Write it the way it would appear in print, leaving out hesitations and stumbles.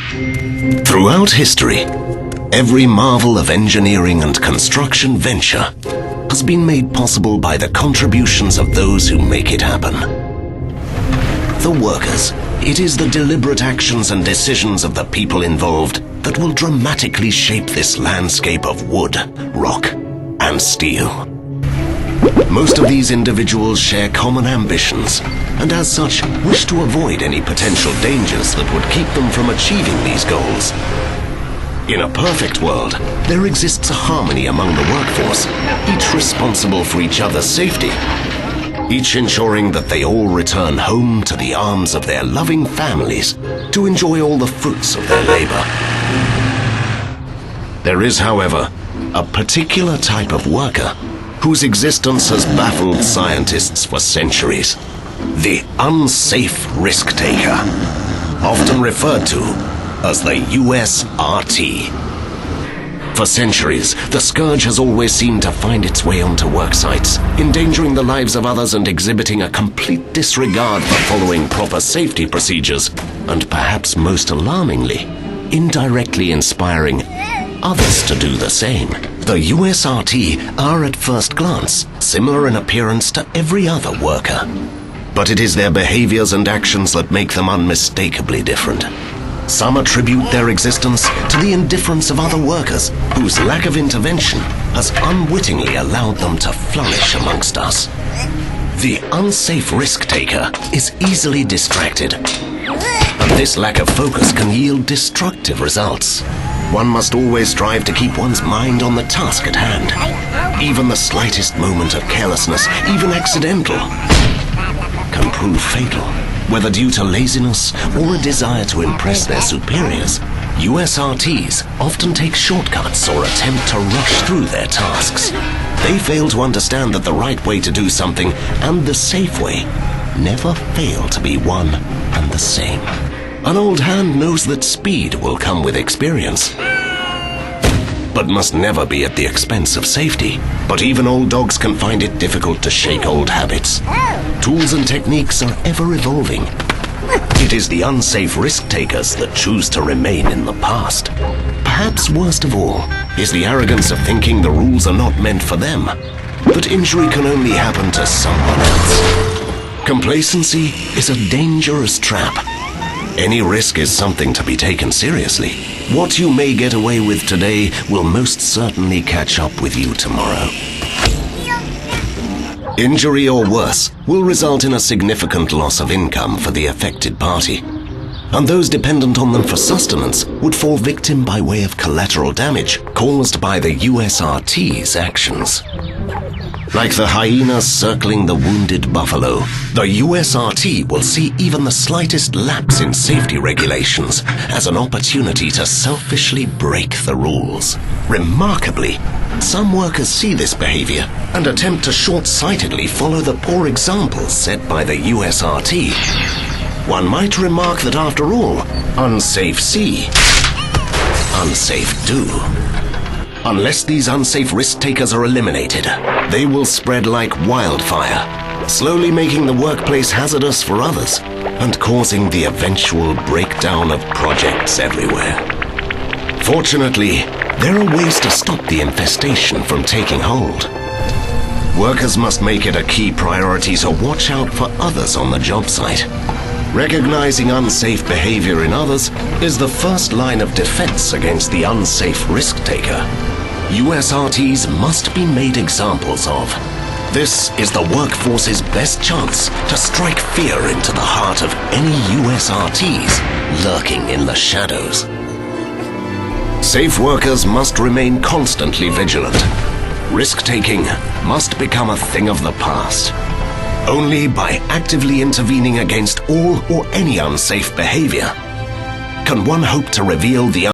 Throughout history, every marvel of engineering and construction venture has been made possible by the contributions of those who make it happen. The workers. It is the deliberate actions and decisions of the people involved that will dramatically shape this landscape of wood, rock, and steel. Most of these individuals share common ambitions, and as such wish to avoid any potential dangers that would keep them from achieving these goals. In a perfect world, there exists a harmony among the workforce, each responsible for each other's safety, each ensuring that they all return home to the arms of their loving families to enjoy all the fruits of their labor. There is, however, a particular type of worker whose existence has baffled scientists for centuries. The unsafe risk taker, often referred to as the USRT. For centuries, the scourge has always seemed to find its way onto work sites, endangering the lives of others and exhibiting a complete disregard for following proper safety procedures, and perhaps most alarmingly, indirectly inspiring others to do the same. The USRT are at first glance similar in appearance to every other worker, but it is their behaviors and actions that make them unmistakably different. Some attribute their existence to the indifference of other workers whose lack of intervention has unwittingly allowed them to flourish amongst us. The unsafe risk taker is easily distracted, and this lack of focus can yield destructive results. One must always strive to keep one's mind on the task at hand. Even the slightest moment of carelessness, even accidental, can prove fatal. Whether due to laziness or a desire to impress their superiors, USRTs often take shortcuts or attempt to rush through their tasks. They fail to understand that the right way to do something and the safe way never fail to be one and the same. An old hand knows that speed will come with experience, but must never be at the expense of safety. But even old dogs can find it difficult to shake old habits. Tools and techniques are ever evolving. It is the unsafe risk takers that choose to remain in the past. Perhaps worst of all is the arrogance of thinking the rules are not meant for them, that injury can only happen to someone else. Complacency is a dangerous trap. Any risk is something to be taken seriously. What you may get away with today will most certainly catch up with you tomorrow. Injury or worse will result in a significant loss of income for the affected party, and those dependent on them for sustenance would fall victim by way of collateral damage caused by the USRT's actions. Like the hyena circling the wounded buffalo, the USRT will see even the slightest lapse in safety regulations as an opportunity to selfishly break the rules. Remarkably, some workers see this behavior and attempt to short-sightedly follow the poor examples set by the USRT. One might remark that after all, unsafe see, unsafe do. Unless these unsafe risk takers are eliminated, they will spread like wildfire, slowly making the workplace hazardous for others and causing the eventual breakdown of projects everywhere. Fortunately, there are ways to stop the infestation from taking hold. Workers must make it a key priority to watch out for others on the job site. Recognizing unsafe behavior in others is the first line of defense against the unsafe risk taker. USRTs must be made examples of. This is the workforce's best chance to strike fear into the heart of any USRTs lurking in the shadows. Safe workers must remain constantly vigilant. Risk-taking must become a thing of the past. Only by actively intervening against all or any unsafe behavior can one hope to reveal the